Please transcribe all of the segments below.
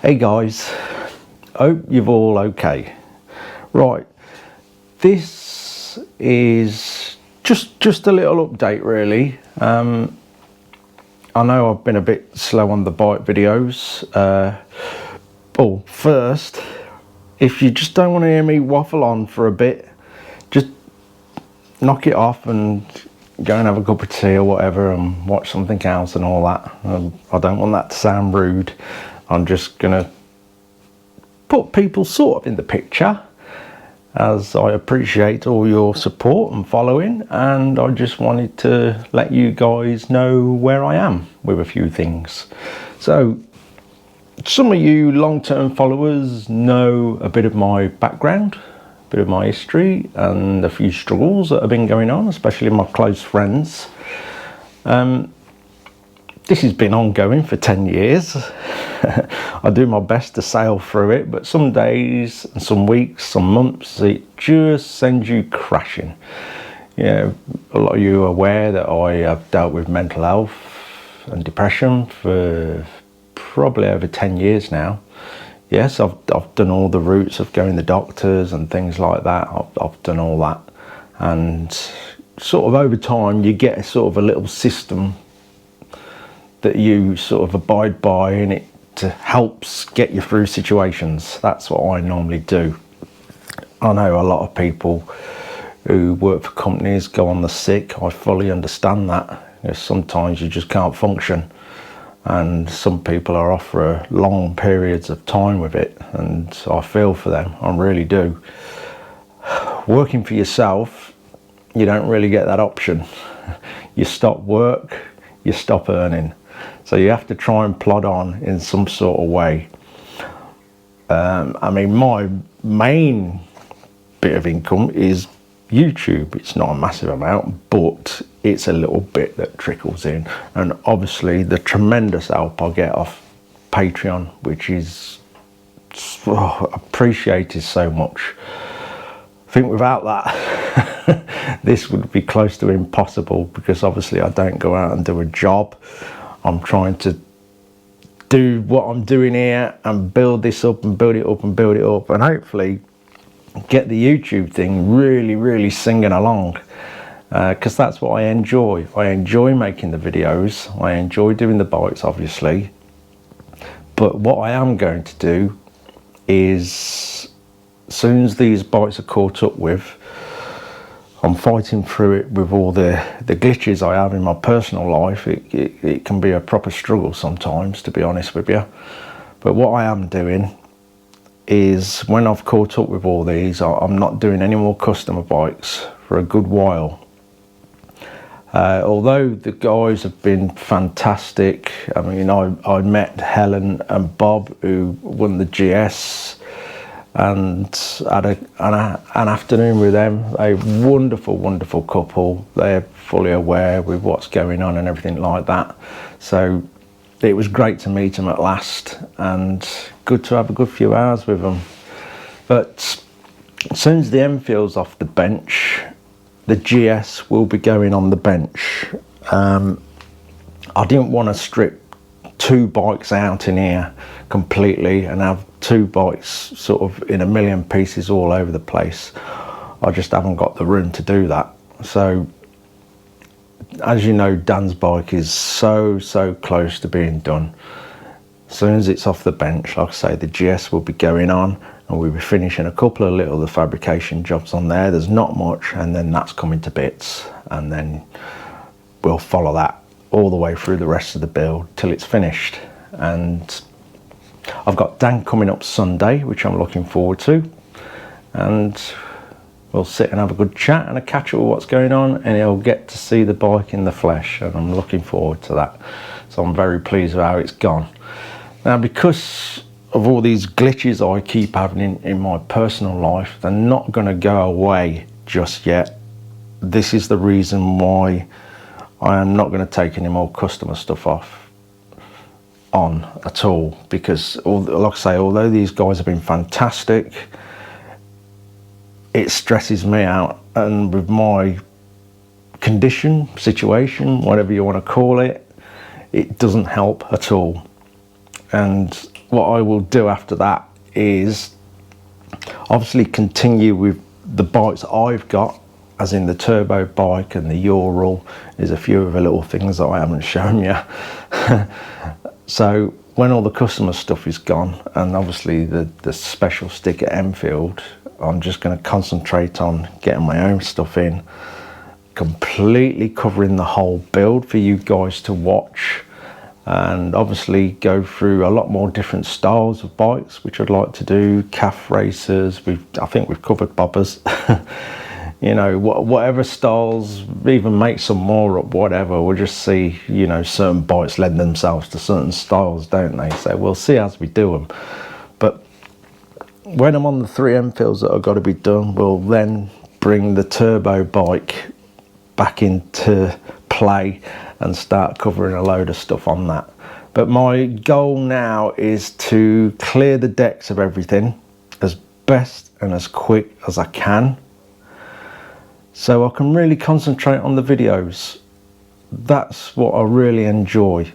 Hey guys, hope you're all okay. Right, this is just a little update really. I know I've been a bit slow on the bike videos. First, if you just don't want to hear me waffle on for a bit, just knock it off and go and have a cup of tea or whatever and watch something else and all that. I don't want that to sound rude. I'm just gonna put people sort of in the picture, as I appreciate all your support and following, and I just wanted to let you guys know where I am with a few things. So some of you long-term followers know a bit of my background, a bit of my history, and a few struggles that have been going on, especially my close friends. This has been ongoing for 10 years. I do my best to sail through it, but some days and some weeks, some months, it just sends you crashing. You know, a lot of you are aware that I have dealt with mental health and depression for probably over 10 years now. Yes, I've done all the routes of going to doctors and things like that. I've done all that. And sort of over time, you get a sort of a little system that you sort of abide by, and it helps get you through situations. That's what I normally do. I know a lot of people who work for companies go on the sick. I fully understand that. You know, sometimes you just can't function, and some people are off for long periods of time with it, and I feel for them. I really do. Working for yourself, you don't really get that option. You stop work, you stop earning. So you have to try and plod on in some sort of way. I mean, my main bit of income is YouTube. It's not a massive amount, but it's a little bit that trickles in. And obviously the tremendous help I get off Patreon, which is appreciated so much. I think without that, this would be close to impossible, because obviously I don't go out and do a job. I'm trying to do what I'm doing here and build this up and build it up and build it up, and hopefully get the YouTube thing really singing along, because that's what I enjoy. I enjoy making the videos. I enjoy doing the bikes, obviously. But what I am going to do is, as soon as these bikes are caught up with, I'm fighting through it with all the glitches I have in my personal life. It can be a proper struggle sometimes, to be honest with you. But what I am doing is, when I've caught up with all these, I'm not doing any more customer bikes for a good while. Although the guys have been fantastic. I mean, I met Helen and Bob, who won the GS, and had an afternoon with them. A wonderful couple. They're fully aware with what's going on and everything like that. So it was great to meet them at last, and good to have a good few hours with them. But as soon as the Enfield's off the bench, the GS will be going on the bench. I didn't want to strip two bikes out in here completely and have two bikes sort of in a million pieces all over the place. I just haven't got the room to do that. So as you know, Dan's bike is so close to being done. As soon as it's off the bench, like I say, the GS will be going on, and we'll be finishing a couple of little fabrication jobs on there. There's not much, and then that's coming to bits, and then we'll follow that all the way through the rest of the build till it's finished. And I've got Dan coming up Sunday, which I'm looking forward to, and we'll sit and have a good chat and a catch up with what's going on, and he'll get to see the bike in the flesh, and I'm looking forward to that. So I'm very pleased with how it's gone. Now, because of all these glitches I keep having in my personal life, they're not going to go away just yet. This is the reason why I am not going to take any more customer stuff on at all, because like I say, although these guys have been fantastic, it stresses me out, and with my condition, situation, whatever you want to call it, it doesn't help at all. And what I will do after that is obviously continue with the bikes I've got, as in the turbo bike and the Ural. There's a few other little things that I haven't shown you. So when all the customer stuff is gone, and obviously the special stick at Enfield, I'm just going to concentrate on getting my own stuff in, completely covering the whole build for you guys to watch, and obviously go through a lot more different styles of bikes, which I'd like to do. Calf racers, I think we've covered bobbers. You know, whatever styles, even make some more up, whatever. We'll just see, you know, certain bikes lend themselves to certain styles, don't they? So we'll see as we do them. But when I'm on the 3 Enfields that have got to be done, we'll then bring the turbo bike back into play and start covering a load of stuff on that. But my goal now is to clear the decks of everything as best and as quick as I can, so I can really concentrate on the videos. That's what I really enjoy.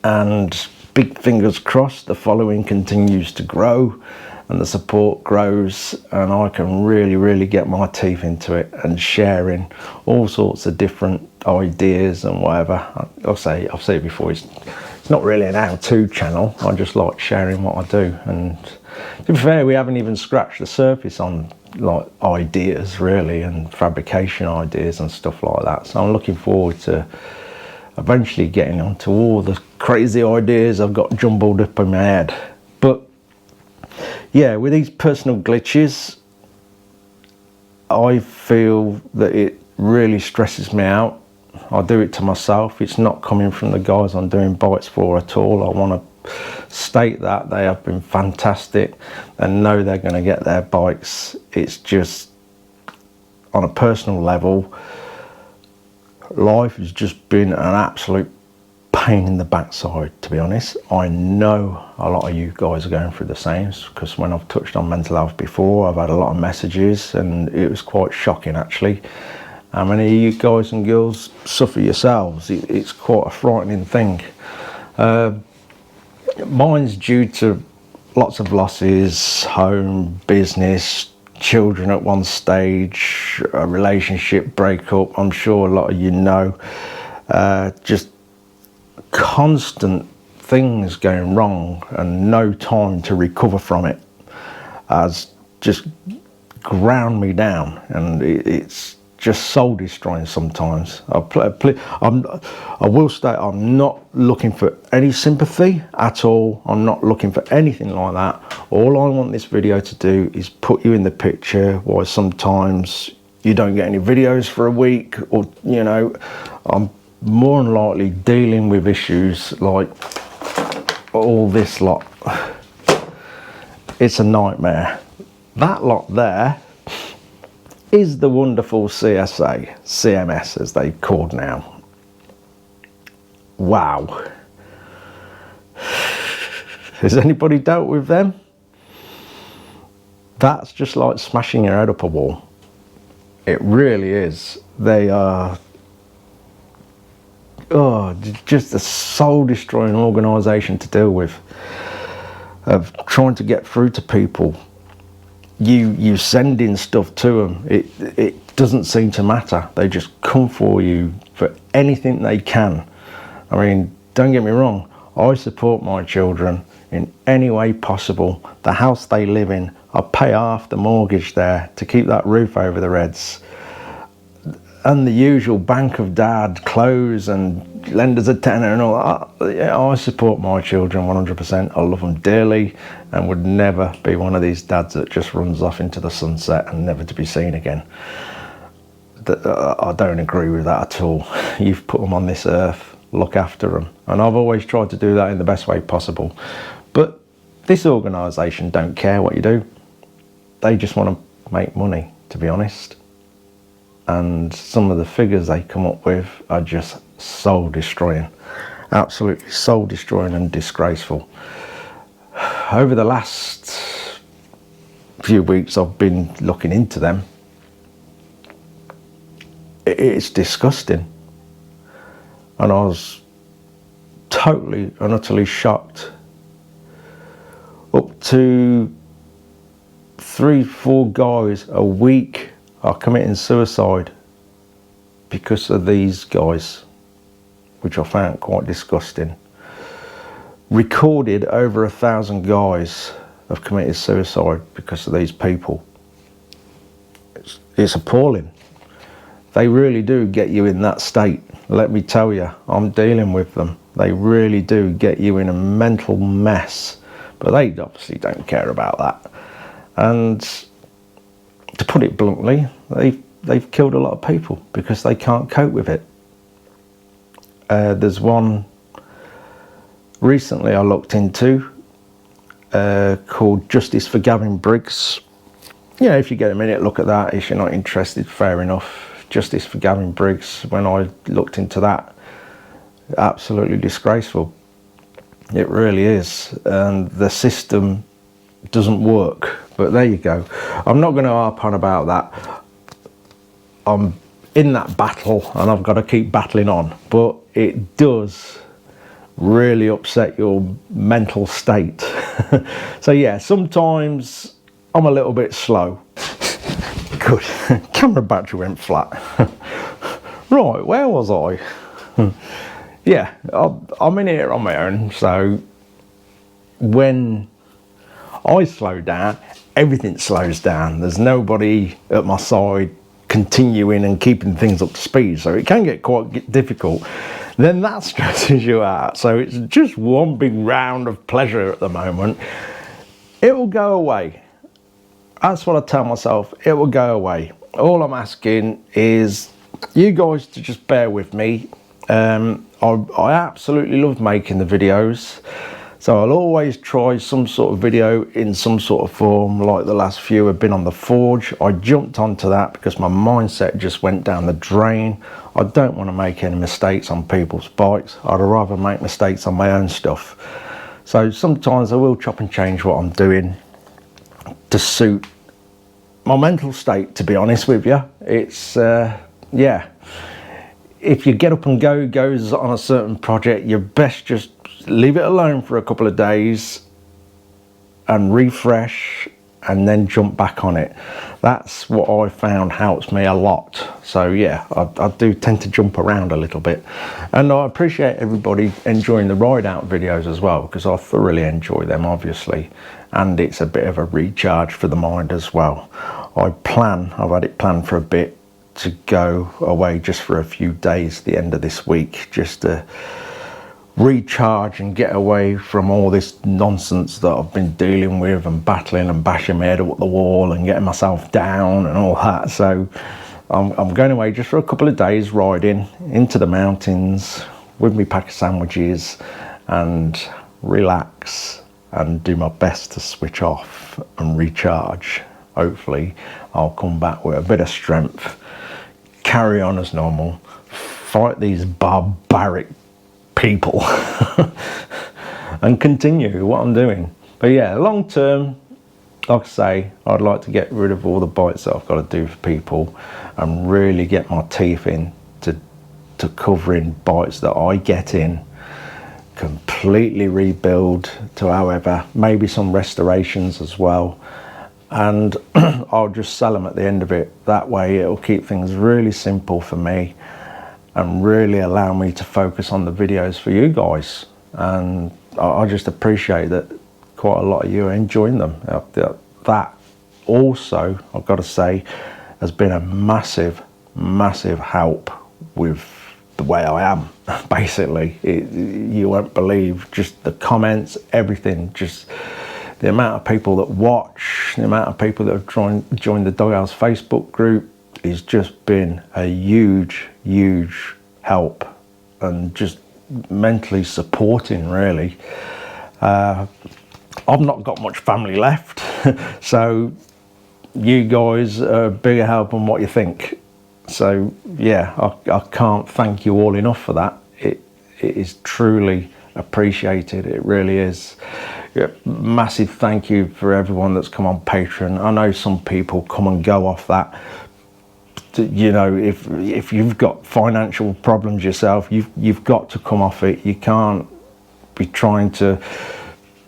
And big fingers crossed, the following continues to grow and the support grows, and I can really get my teeth into it and sharing all sorts of different ideas and whatever. I've said it before, it's not really an how-to channel. I just like sharing what I do. And to be fair, we haven't even scratched the surface on like ideas really, and fabrication ideas and stuff like that. So I'm looking forward to eventually getting onto all the crazy ideas I've got jumbled up in my head. But yeah, with these personal glitches, I feel that it really stresses me out. I do it to myself. It's not coming from the guys I'm doing bikes for at all. I want to state that they have been fantastic and know they're going to get their bikes. It's just on a personal level, life has just been an absolute pain in the backside, to be honest. I know a lot of you guys are going through the same, because when I've touched on mental health before, I've had a lot of messages, and it was quite shocking actually. How many of you guys and girls suffer yourselves? It's quite a frightening thing. Mine's due to lots of losses, home, business, children at one stage, a relationship breakup. I'm sure a lot of you know. Just constant things going wrong and no time to recover from it has just ground me down, and it's just soul destroying sometimes. I will state I'm not looking for any sympathy at all. I'm not looking for anything like that. All I want this video to do is put you in the picture why sometimes you don't get any videos for a week, or you know, I'm more than likely dealing with issues like all this lot. It's a nightmare. That lot there is the wonderful CMS as they've called now. Wow. Has anybody dealt with them? That's just like smashing your head up a wall. It really is. They are just a soul destroying organisation to deal with, of trying to get through to people. You sending stuff to them, it doesn't seem to matter. They just come for you for anything they can. I mean, don't get me wrong, I support my children in any way possible. The house they live in, I pay half the mortgage there to keep that roof over their heads. And the usual bank of dad, clothes and lenders of tenor and all that. Yeah, I support my children 100%. I love them dearly and would never be one of these dads that just runs off into the sunset and never to be seen again. I don't agree with that at all. You've put them on this earth, look after them. And I've always tried to do that in the best way possible. But this organisation don't care what you do. They just want to make money, to be honest. And some of the figures they come up with are just soul destroying, absolutely soul destroying and disgraceful. Over the last few weeks I've been looking into them. It's disgusting, and I was totally and utterly shocked Up to 3-4 guys a week are committing suicide because of these guys, which I found quite disgusting. Recorded over 1,000 guys have committed suicide because of these people. It's appalling. They really do get you in that state. Let me tell you, I'm dealing with them. They really do get you in a mental mess, but they obviously don't care about that. And to put it bluntly, they've killed a lot of people because they can't cope with it. There's one recently I looked into called Justice for Gavin Briggs. You know, if you get a minute, look at that. If you're not interested, fair enough. Justice for Gavin Briggs, when I looked into that, absolutely disgraceful. It really is. And the system doesn't work. But there you go. I'm not going to harp on about that. I'm in that battle and I've got to keep battling on. But it does really upset your mental state. So yeah, sometimes I'm a little bit slow. Good. Camera battery went flat. Right, where was I? Yeah, I'm in here on my own, so when I slow down, everything slows down. There's nobody at my side continuing and keeping things up to speed, so it can get quite difficult. Then that stresses you out, so it's just one big round of pleasure at the moment. It will go away. That's what I tell myself, it will go away. All I'm asking is you guys to just bear with me. I absolutely love making the videos, so I'll always try some sort of video in some sort of form. Like the last few have been on the Forge. I jumped onto that because my mindset just went down the drain. I don't want to make any mistakes on people's bikes. I'd rather make mistakes on my own stuff. So sometimes I will chop and change what I'm doing to suit my mental state, to be honest with you. It's yeah, if you get up and goes on a certain project, you best just leave it alone for a couple of days and refresh and then jump back on it. That's what I found helps me a lot. So yeah, I do tend to jump around a little bit, and I appreciate everybody enjoying the ride out videos as well, because I thoroughly enjoy them, obviously, and it's a bit of a recharge for the mind as well. I've had it planned for a bit to go away just for a few days at the end of this week, just to recharge and get away from all this nonsense that I've been dealing with and battling and bashing my head up the wall and getting myself down and all that. So I'm going away just for a couple of days, riding into the mountains with me pack of sandwiches and relax and do my best to switch off and recharge. Hopefully I'll come back with a bit of strength, carry on as normal, fight these barbaric people and continue what I'm doing. But yeah, long term, like I say, I'd like to get rid of all the bites that I've got to do for people and really get my teeth in to covering bites that I get in, completely rebuild to however, maybe some restorations as well, and I'll just sell them at the end of it. That way it'll keep things really simple for me and really allow me to focus on the videos for you guys. And I just appreciate that quite a lot of you are enjoying them. That also, I've got to say, has been a massive help with the way I am, basically. You won't believe just the comments, everything, just the amount of people that watch, the amount of people that have joined the Doghouse Facebook group has just been a huge help and just mentally supporting, really. I've not got much family left, so you guys are a bigger help than what you think. So yeah, I can't thank you all enough for that. It is truly appreciated, it really is. Yeah, massive thank you for everyone that's come on Patreon. I know some people come and go off that. You know, if you've got financial problems yourself, you've got to come off it. You can't be trying to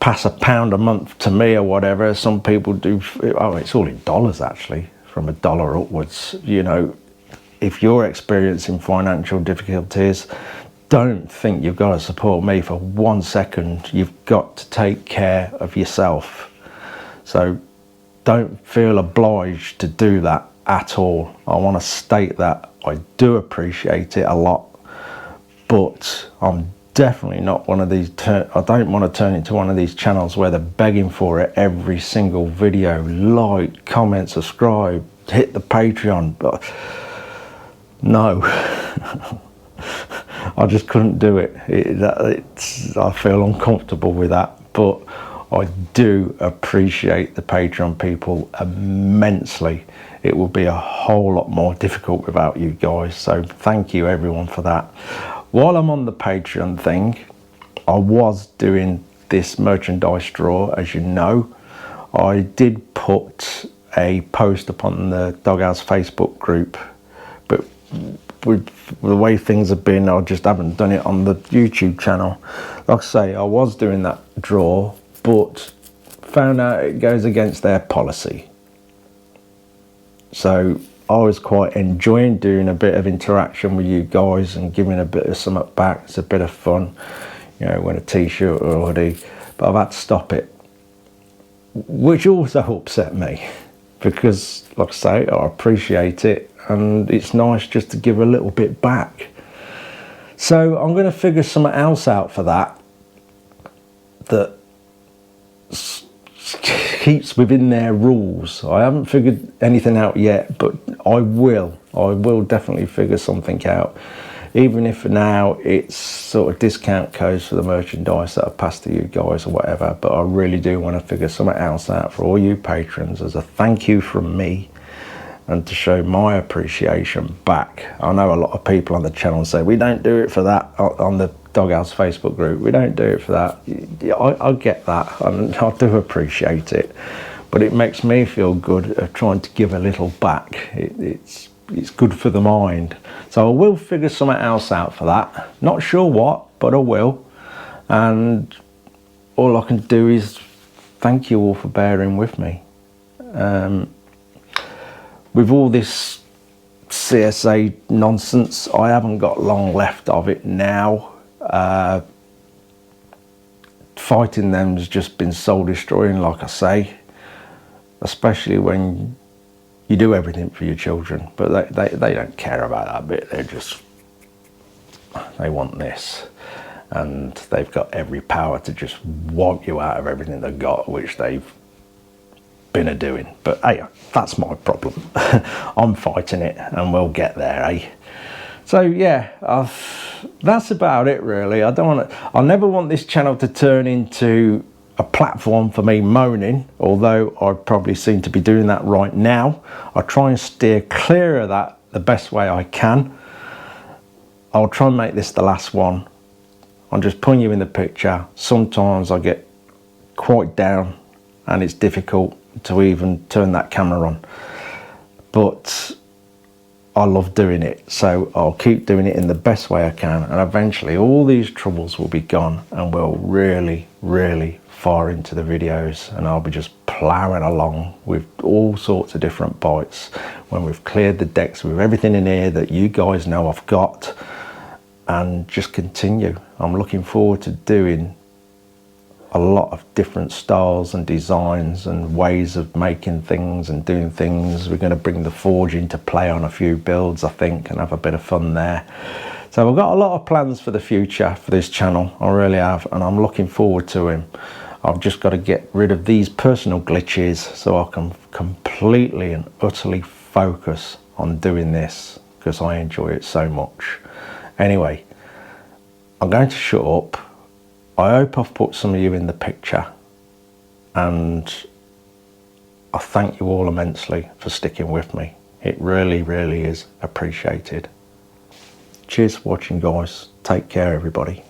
pass £1 a month to me or whatever. Some people do, oh, it's all in dollars actually, from $1 upwards. You know, if you're experiencing financial difficulties, don't think you've got to support me for 1 second. You've got to take care of yourself. So don't feel obliged to do that at all. I want to state that I do appreciate it a lot, but I'm definitely not one of these, I don't want to turn into one of these channels where they're begging for it every single video. Like, comment, subscribe, hit the Patreon. But no. I just couldn't do it. I feel uncomfortable with that, but I do appreciate the Patreon people immensely. It will be a whole lot more difficult without you guys, so thank you everyone for that. While I'm on the Patreon thing, I was doing this merchandise draw, as you know. I did put a post upon the Doghouse Facebook group, but with the way things have been, I just haven't done it on the YouTube channel. Like I say, I was doing that draw, but found out it goes against their policy. So I was quite enjoying doing a bit of interaction with you guys and giving a bit of something back. It's a bit of fun, you know, win a t-shirt or a hoodie, but I've had to stop it, which also upset me, because like I say, I appreciate it and it's nice just to give a little bit back. So I'm going to figure something else out for that keeps within their rules. I haven't figured anything out yet, but I will definitely figure something out, even if now it's sort of discount codes for the merchandise that I pass to you guys or whatever. But I really do want to figure something else out for all you patrons as a thank you from me, and to show my appreciation back. I know a lot of people on the channel say we don't do it for that on the Doghouse Facebook group. We don't do it for that. I get that, and I do appreciate it, but it makes me feel good of trying to give a little back. It's good for the mind. So I will figure something else out for that. Not sure what, but I will. And all I can do is thank you all for bearing with me. With all this CSA nonsense, I haven't got long left of it now. Fighting them has just been soul destroying, like I say, especially when you do everything for your children, but they don't care about that bit. They want this, and they've got every power to just wipe you out of everything they've got, which they've been a doing. But hey, that's my problem. I'm fighting it and we'll get there, eh? So yeah, that's about it really. I never want this channel to turn into a platform for me moaning, although I probably seem to be doing that right now. I try and steer clear of that the best way I can. I'll try and make this the last one. I'm just putting you in the picture. Sometimes I get quite down and it's difficult to even turn that camera on, but I love doing it, so I'll keep doing it in the best way I can, and eventually all these troubles will be gone and we'll really fire into the videos, and I'll be just ploughing along with all sorts of different bites when we've cleared the decks with everything in here that you guys know I've got, and just continue. I'm looking forward to doing a lot of different styles and designs and ways of making things and doing things. We're going to bring the Forge into play on a few builds, I think, and have a bit of fun there. So I've got a lot of plans for the future for this channel, I really have, and I'm looking forward to him. I've just got to get rid of these personal glitches so I can completely and utterly focus on doing this, because I enjoy it so much. Anyway, I'm going to shut up. I hope I've put some of you in the picture, and I thank you all immensely for sticking with me. It really is appreciated. Cheers for watching, guys. Take care, everybody.